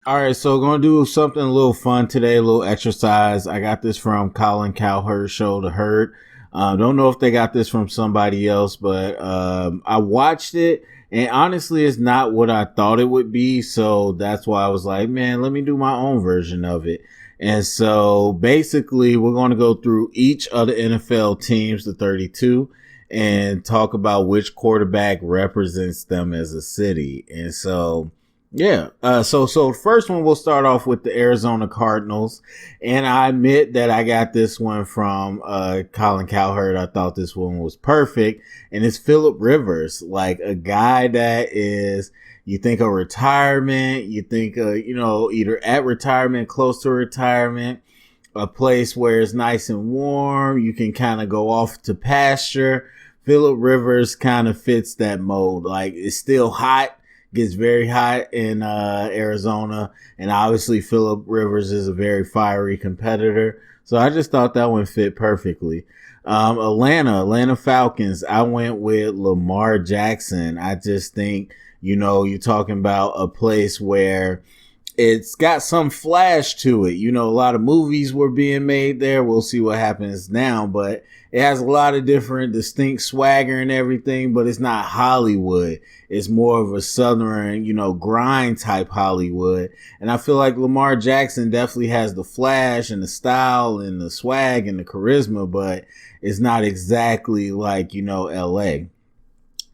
All right, so going to do something a little fun today, a little exercise. I got this from Colin Cowherd Show, The Herd. Don't know if they got this from somebody else, but I watched it, and honestly, it's not what I thought it would be. So that's why I was like, man, let me do my own version of it. And so basically, we're going to go through each of the NFL teams, the 32, and talk about which quarterback represents them as a city. And so yeah. So first one we'll start off with the Arizona Cardinals, and I admit that I got this one from Colin Cowherd. I thought this one was perfect, and it's Philip Rivers, like a guy that is. You think of retirement, you think either at retirement, close to retirement, a place where it's nice and warm. You can kind of go off to pasture. Philip Rivers kind of fits that mold. Like it's still hot, gets very hot in Arizona, and obviously Philip Rivers is a very fiery competitor. So I just thought that one fit perfectly. Atlanta Falcons. I went with Lamar Jackson. I just think you're talking about a place where it's got some flash to it. A lot of movies were being made there. We'll see what happens now, but it has a lot of different distinct swagger and everything, but it's not Hollywood. It's more of a southern, grind type Hollywood. And I feel like Lamar Jackson definitely has the flash and the style and the swag and the charisma, but it's not exactly like, LA.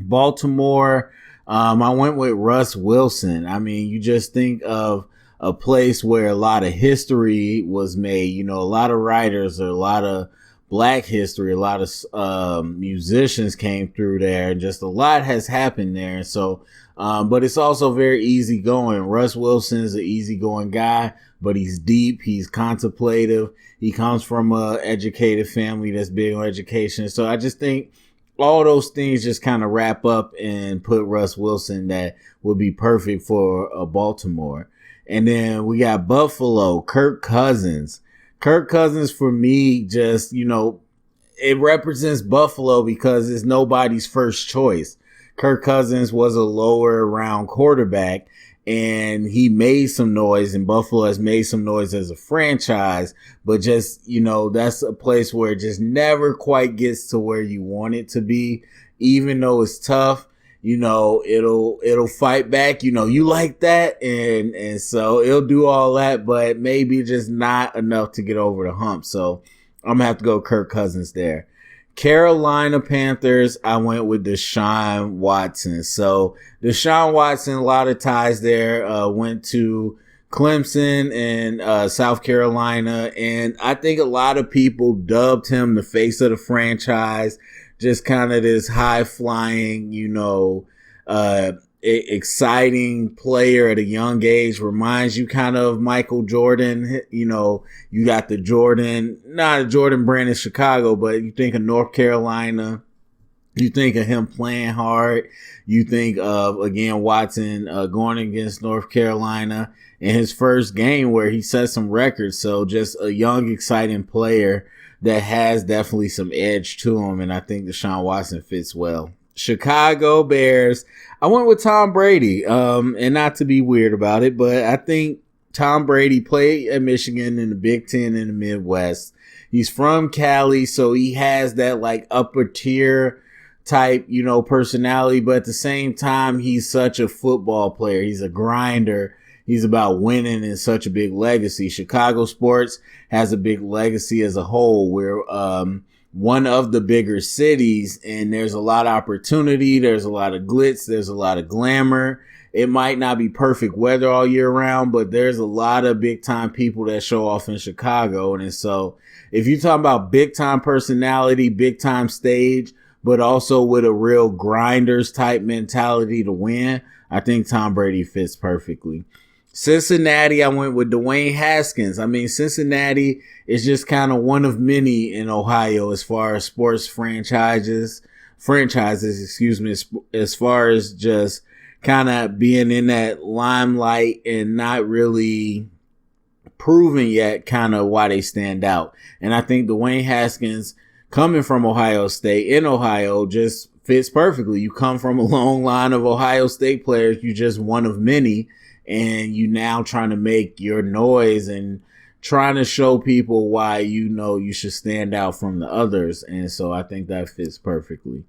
Baltimore, I went with Russ Wilson. I mean, you just think of a place where a lot of history was made, a lot of writers or a lot of black history, a lot of musicians came through there, and just a lot has happened there. And so, but it's also very easygoing. Russ Wilson's an easygoing guy, but he's deep, he's contemplative. He comes from a educated family that's big on education. So I just think all those things just kind of wrap up and put Russ Wilson that would be perfect for Baltimore. And then we got Buffalo, Kirk Cousins. Kirk Cousins for me just, it represents Buffalo because it's nobody's first choice. Kirk Cousins was a lower round quarterback, and he made some noise, and Buffalo has made some noise as a franchise, but just, that's a place where it just never quite gets to where you want it to be. Even though it's tough, it'll fight back, you like that. And so it'll do all that, but maybe just not enough to get over the hump. So I'm gonna have to go Kirk Cousins there. Carolina Panthers, I went with Deshaun Watson. So Deshaun Watson, a lot of ties there, went to Clemson and South Carolina. And I think a lot of people dubbed him the face of the franchise. Just kind of this high flying, exciting player at a young age. Reminds you kind of Michael Jordan. You got the Jordan, not a Jordan brand in Chicago, but you think of North Carolina. You think of him playing hard. You think of, again, Watson going against North Carolina in his first game where he set some records. So just a young, exciting player that has definitely some edge to him. And I think Deshaun Watson fits well. Chicago Bears, I went with Tom Brady. And not to be weird about it, but I think Tom Brady played at Michigan in the Big Ten in the Midwest. He's from Cali, so he has that like upper tier type, personality, but at the same time, he's such a football player. He's a grinder. He's about winning and such a big legacy. Chicago sports has a big legacy as a whole. We're one of the bigger cities, and there's a lot of opportunity. There's a lot of glitz. There's a lot of glamour. It might not be perfect weather all year round, but there's a lot of big time people that show off in Chicago. And so if you're talking about big time personality, big time stage, but also with a real grinders type mentality to win, I think Tom Brady fits perfectly. Cincinnati, I went with Dwayne Haskins. I mean, Cincinnati is just kind of one of many in Ohio as far as sports franchises, as far as just kind of being in that limelight and not really proven yet kind of why they stand out. And I think Dwayne Haskins, coming from Ohio State in Ohio, just fits perfectly. You come from a long line of Ohio State players. You're just one of many. and you now trying to make your noise and trying to show people why you should stand out from the others. And so I think that fits perfectly.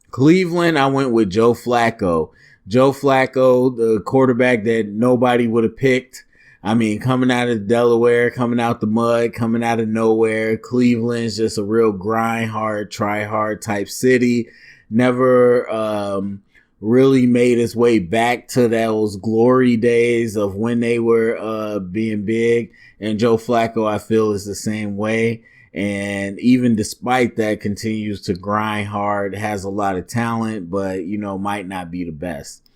Cleveland, I went with Joe Flacco. Joe Flacco, the quarterback that nobody would have picked. I mean, coming out of Delaware, coming out the mud, coming out of nowhere. Cleveland's just a real grind hard, try hard type city. Never really made its way back to those glory days of when they were being big. And Joe Flacco, I feel, is the same way. And even despite that, continues to grind hard, has a lot of talent, but, might not be the best.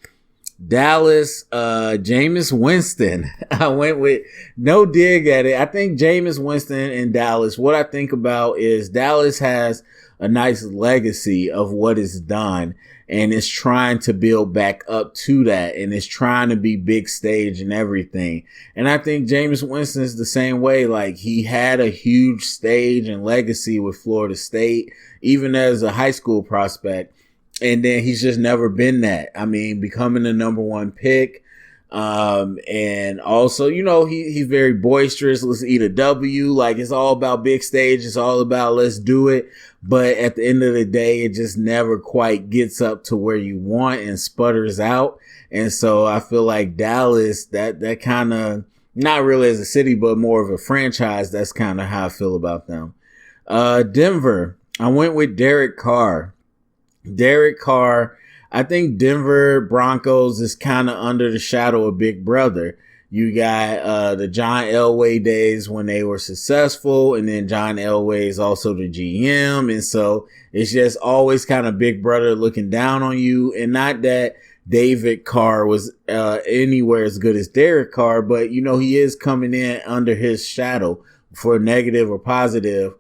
Dallas, Jameis Winston. I went with no dig at it. I think Jameis Winston in Dallas, what I think about is Dallas has a nice legacy of what is done, and it's trying to build back up to that, and it's trying to be big stage and everything. And I think Jameis Winston is the same way. Like, he had a huge stage and legacy with Florida State, even as a high school prospect. And then he's just never been that. I mean, becoming the number one pick. And also, he's very boisterous. Let's eat a W. Like, it's all about big stage. It's all about let's do it. But at the end of the day, it just never quite gets up to where you want and sputters out. And so I feel like Dallas, that kind of, not really as a city, but more of a franchise. That's kind of how I feel about them. Denver, I went with Derek Carr. I think Denver Broncos is kind of under the shadow of Big Brother. You got the John Elway days when they were successful, and then John Elway is also the GM. And so it's just always kind of Big Brother looking down on you. And not that David Carr was anywhere as good as Derek Carr, but, he is coming in under his shadow for negative or positive.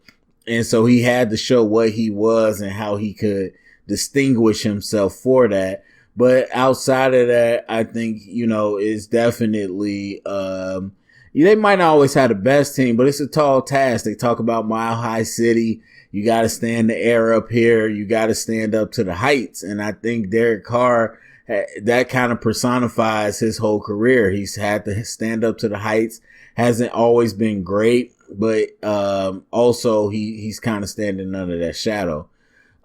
And so he had to show what he was and how he could distinguish himself for that. But outside of that, I think, it's definitely, they might not always have the best team, but it's a tall task. They talk about Mile High City. You got to stand the air up here. You got to stand up to the heights. And I think Derek Carr, that kind of personifies his whole career. He's had to stand up to the heights. Hasn't always been great, but, also he's kind of standing under that shadow.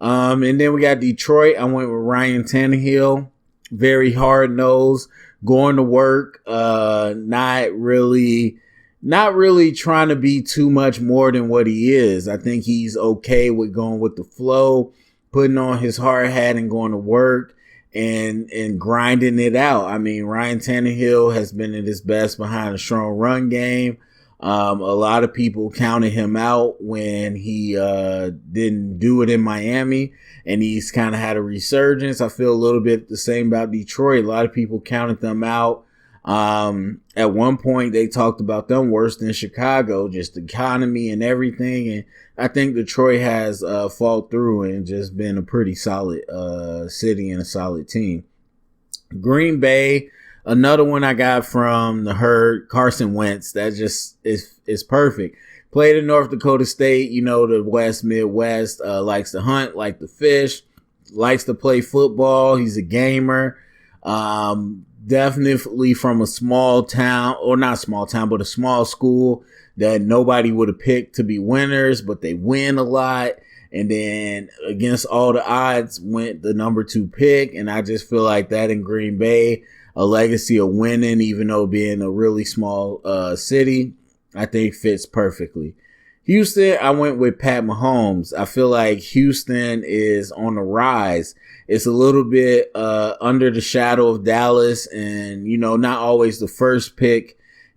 And then we got Detroit. I went with Ryan Tannehill. Very hard nosed, going to work, not really trying to be too much more than what he is. I think he's okay with going with the flow, putting on his hard hat and going to work and grinding it out. I mean, Ryan Tannehill has been at his best behind a strong run game. A lot of people counted him out when he didn't do it in Miami, and he's kind of had a resurgence. I feel a little bit the same about Detroit. A lot of people counted them out. At one point, they talked about them worse than Chicago, just the economy and everything. And I think Detroit has fought through and just been a pretty solid city and a solid team. Green Bay. Another one I got from the herd, Carson Wentz. That just is perfect. Played at North Dakota State, the West Midwest, likes to hunt, like to fish, likes to play football. He's a gamer. Definitely from a small town, or not small town, but a small school that nobody would have picked to be winners, but they win a lot. And then against all the odds went the number 2 pick. And I just feel like that in Green Bay, a legacy of winning, even though being a really small city, I think fits perfectly. Houston, I went with Pat Mahomes. I feel like Houston is on the rise. It's a little bit under the shadow of Dallas, and, not always the first pick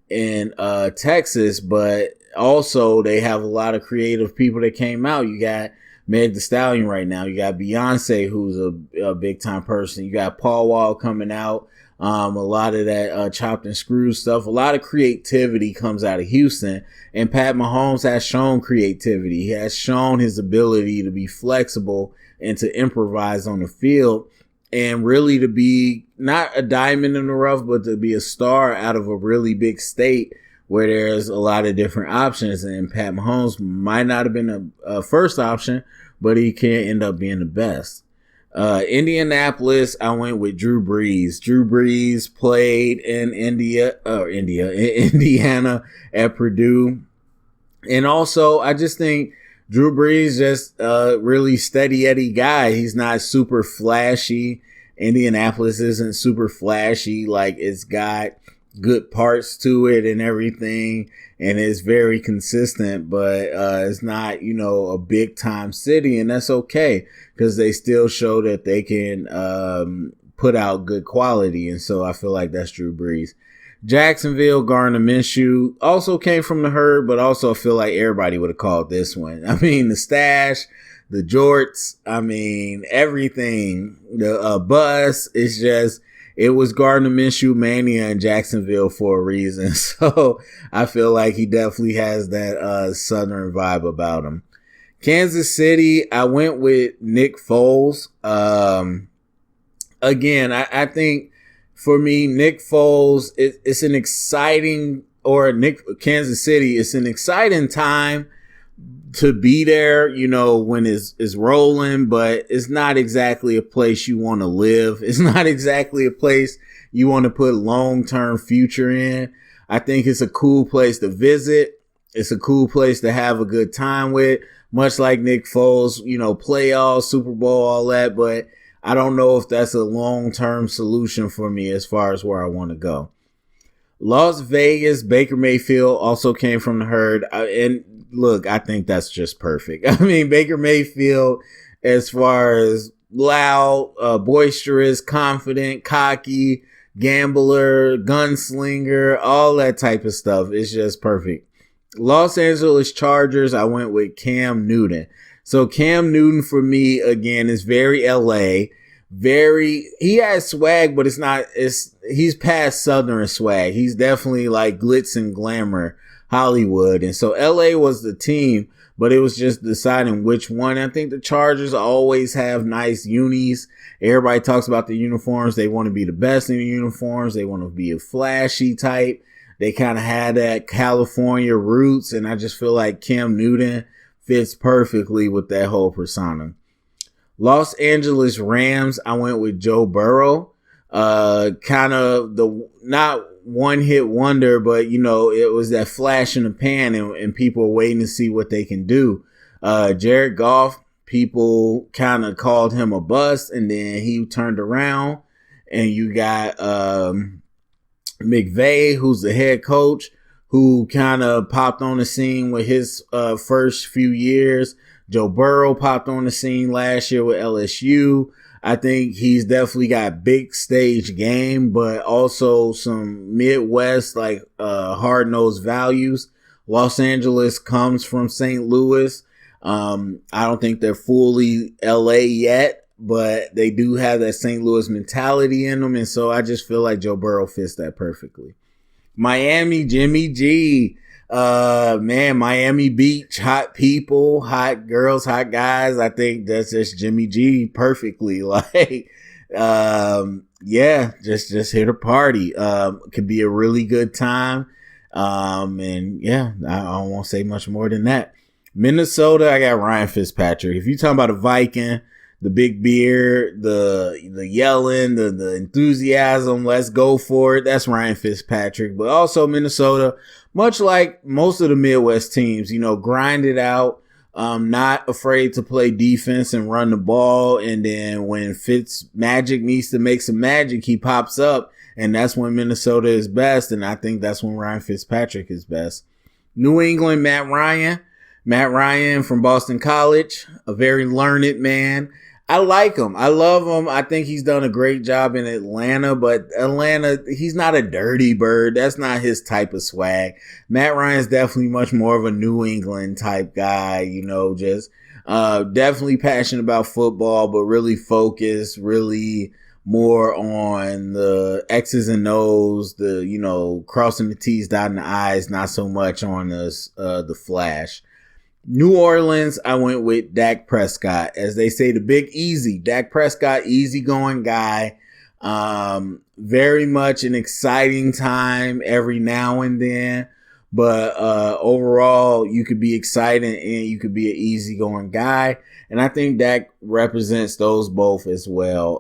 in Texas, but also they have a lot of creative people that came out. You got Meg Thee Stallion right now. You got Beyonce, who's a big time person. You got Paul Wall coming out. A lot of that chopped and screwed stuff. A lot of creativity comes out of Houston, and Pat Mahomes has shown creativity. He has shown his ability to be flexible and to improvise on the field, and really to be not a diamond in the rough, but to be a star out of a really big state where there's a lot of different options. And Pat Mahomes might not have been a first option, but he can end up being the best. Indianapolis, I went with Drew Brees. Drew Brees played in Indiana at Purdue. And also, I just think Drew Brees just really steady Eddie guy. He's not super flashy. Indianapolis isn't super flashy. Like, it's got good parts to it and everything, and it's very consistent, but it's not, a big time city, and that's okay because they still show that they can put out good quality. And so I feel like that's Drew Brees. Jacksonville, Gardner Minshew also came from the herd, but also feel like everybody would have called this one. I mean, the stash, the jorts, I mean, everything, the bus, it's just, it was Gardner Minshew mania in Jacksonville for a reason. So I feel like he definitely has that Southern vibe about him. Kansas City, I went with Nick Foles. Again, I think for me, Nick Foles, it's an exciting, Kansas City, it's an exciting time to be there, when it's rolling, but it's not exactly a place you want to live. It's not exactly a place you want to put long-term future in. I think it's a cool place to visit. It's a cool place to have a good time with, much like Nick Foles, playoffs, Super Bowl, all that, but I don't know if that's a long-term solution for me as far as where I want to go. Las Vegas, Baker Mayfield also came from the herd. And look, I think that's just perfect. I mean, Baker Mayfield, as far as loud, boisterous, confident, cocky, gambler, gunslinger, all that type of stuff. It's just perfect. Los Angeles Chargers, I went with Cam Newton. So Cam Newton for me, again, is very LA. He has swag, but he's past Southern swag. He's definitely like glitz and glamour Hollywood. And so LA was the team, but it was just deciding which one. I think the Chargers always have nice unis. Everybody talks about the uniforms. They want to be the best in the uniforms. They want to be a flashy type. They kind of had that California roots. And I just feel like Cam Newton fits perfectly with that whole persona. Los Angeles Rams, I went with Joe Burrow. Kind of not one hit wonder, but it was that flash in the pan and people were waiting to see what they can do. Jared Goff, people kind of called him a bust, and then he turned around, and you got McVay, who's the head coach, who kind of popped on the scene with his first few years. Joe Burrow popped on the scene last year with LSU. I think he's definitely got big stage game, but also some Midwest, like hard-nosed values. Los Angeles comes from St. Louis. I don't think they're fully LA yet, but they do have that St. Louis mentality in them. And so I just feel like Joe Burrow fits that perfectly. Miami, Jimmy G. Miami Beach, hot people, hot girls, hot guys. I think that's just Jimmy G perfectly. Like, just hit a party. Could be a really good time. And yeah, I don't want to say much more than that. Minnesota, I got Ryan Fitzpatrick. If you're talking about a Viking, the big beard, the yelling, the enthusiasm, let's go for it. That's Ryan Fitzpatrick. But also Minnesota, much like most of the Midwest teams, grind it out, not afraid to play defense and run the ball. And then when Fitzmagic needs to make some magic, he pops up. And that's when Minnesota is best. And I think that's when Ryan Fitzpatrick is best. New England, Matt Ryan from Boston College, a very learned man. I like him. I love him. I think he's done a great job in Atlanta, but he's not a dirty bird. That's not his type of swag. Matt Ryan's definitely much more of a New England type guy, just definitely passionate about football, but really focused, really more on the X's and O's, the, crossing the T's, dotting the I's, not so much on the flash. New Orleans, I went with Dak Prescott. As they say, the Big Easy. Dak Prescott, easygoing guy. Very much an exciting time every now and then. but overall, you could be exciting and you could be an easygoing guy. And I think Dak represents those both as well.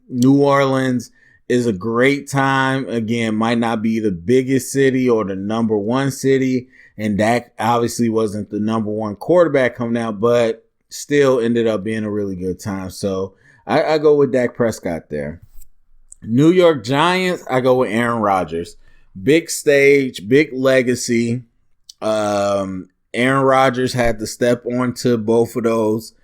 New Orleans is a great time. Again, might not be the biggest city or the number one city. And Dak obviously wasn't the number one quarterback coming out, but still ended up being a really good time. So I go with Dak Prescott there. New York Giants, I go with Aaron Rodgers. Big stage, big legacy. Aaron Rodgers had to step onto both of those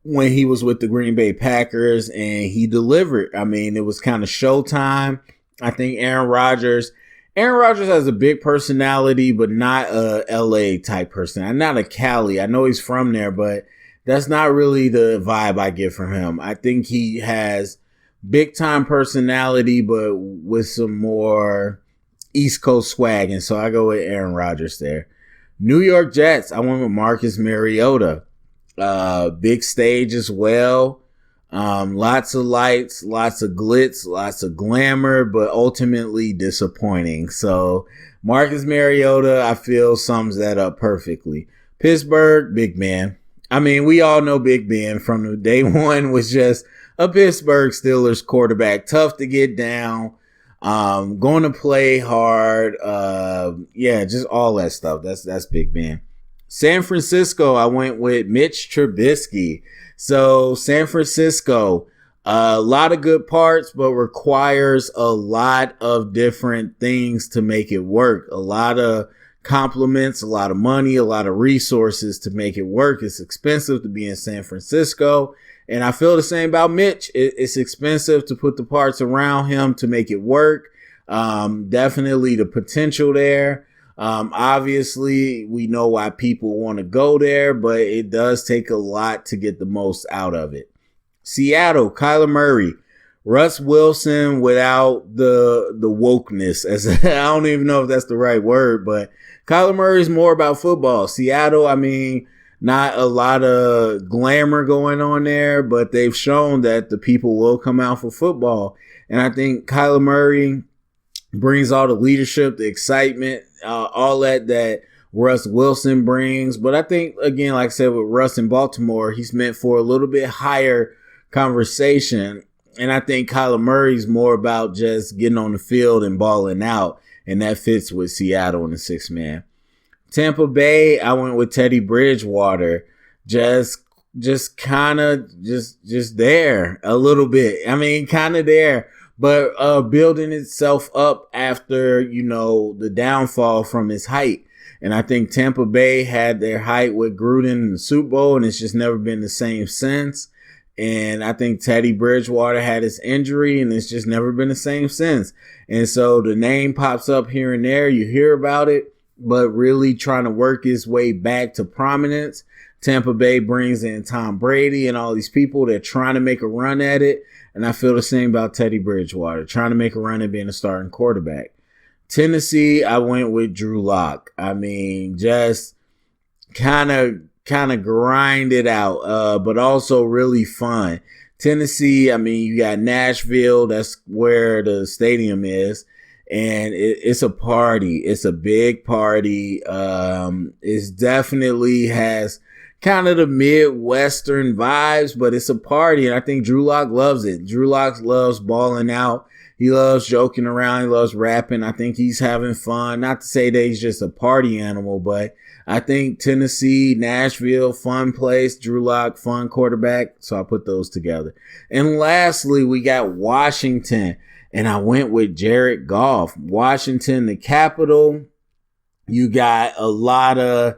when he was with the Green Bay Packers, and he delivered. I mean, it was kind of showtime. I think Aaron Rodgers has a big personality, but not a LA type person. Not a Cali. I know he's from there, but that's not really the vibe I get from him. I think he has big time personality, but with some more East Coast swag. And so I go with Aaron Rodgers there. New York Jets, I went with Marcus Mariota. Big stage as well. Lots of lights, lots of glitz, lots of glamour, but ultimately disappointing. So Marcus Mariota, I feel, sums that up perfectly. Pittsburgh, Big Ben. I mean, we all know Big Ben from the day one was just a Pittsburgh Steelers quarterback. Tough to get down. Going to play hard. Just all that stuff. That's Big Ben. San Francisco, I went with Mitch Trubisky. So San Francisco, a lot of good parts, but requires a lot of different things to make it work. A lot of compliments, a lot of money, a lot of resources to make it work. It's expensive to be in San Francisco. And I feel the same about Mitch. It's expensive to put the parts around him to make it work. Definitely the potential there. Obviously, we know why people want to go there, but it does take a lot to get the most out of it. Seattle, Kyler Murray, Russ Wilson without the wokeness. I don't even know if that's the right word, but Kyler Murray is more about football. Seattle, I mean, not a lot of glamour going on there, but they've shown that the people will come out for football. And I think Kyler Murray brings all the leadership, the excitement, all that Russ Wilson brings. But I think, again, like I said, with Russ in Baltimore, he's meant for a little bit higher conversation. And I think Kyler Murray's more about just getting on the field and balling out. And that fits with Seattle in the sixth man. Tampa Bay, I went with Teddy Bridgewater. Just kind of just there a little bit. I mean, kind of there. But building itself up after, the downfall from his height. And I think Tampa Bay had their height with Gruden in the Super Bowl, and it's just never been the same since. And I think Teddy Bridgewater had his injury, and it's just never been the same since. And so the name pops up here and there. You hear about it, but really trying to work his way back to prominence. Tampa Bay brings in Tom Brady and all these people. They're trying to make a run at it. And I feel the same about Teddy Bridgewater, trying to make a run at being a starting quarterback. Tennessee, I went with Drew Lock. I mean, just kind of grind it out, but also really fun. Tennessee, I mean, you got Nashville. That's where the stadium is. And it's a party. It's a big party. It definitely has kind of the Midwestern vibes, but it's a party. And I think Drew Lock loves it. Drew Lock loves balling out. He loves joking around. He loves rapping. I think he's having fun. Not to say that he's just a party animal, but I think Tennessee, Nashville, fun place. Drew Lock, fun quarterback. So I put those together. And lastly, we got Washington. And I went with Jared Goff. Washington, the capital. You got a lot of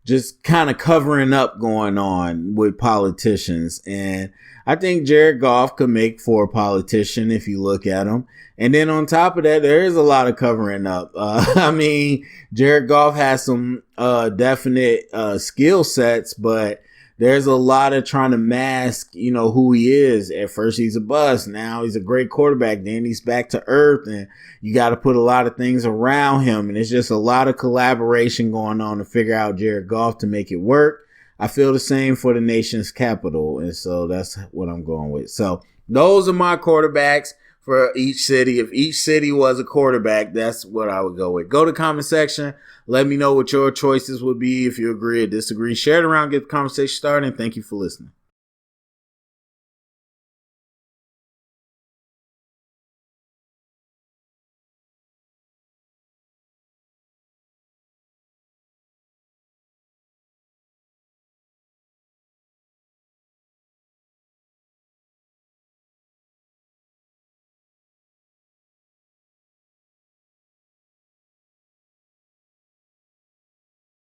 just kind of covering up going on with politicians. And I think Jared Goff could make for a politician if you look at him. And then on top of that, there is a lot of covering up. I mean, Jared Goff has some definite skill sets, but there's a lot of trying to mask, who he is. At first he's a bust. Now he's a great quarterback. Then he's back to earth, and you got to put a lot of things around him. And it's just a lot of collaboration going on to figure out Jared Goff to make it work. I feel the same for the nation's capital. And so that's what I'm going with. So those are my quarterbacks for each city. If each city was a quarterback, that's what I would go with. Go to the comment section. Let me know what your choices would be. If you agree or disagree, share it around, get the conversation started. And thank you for listening.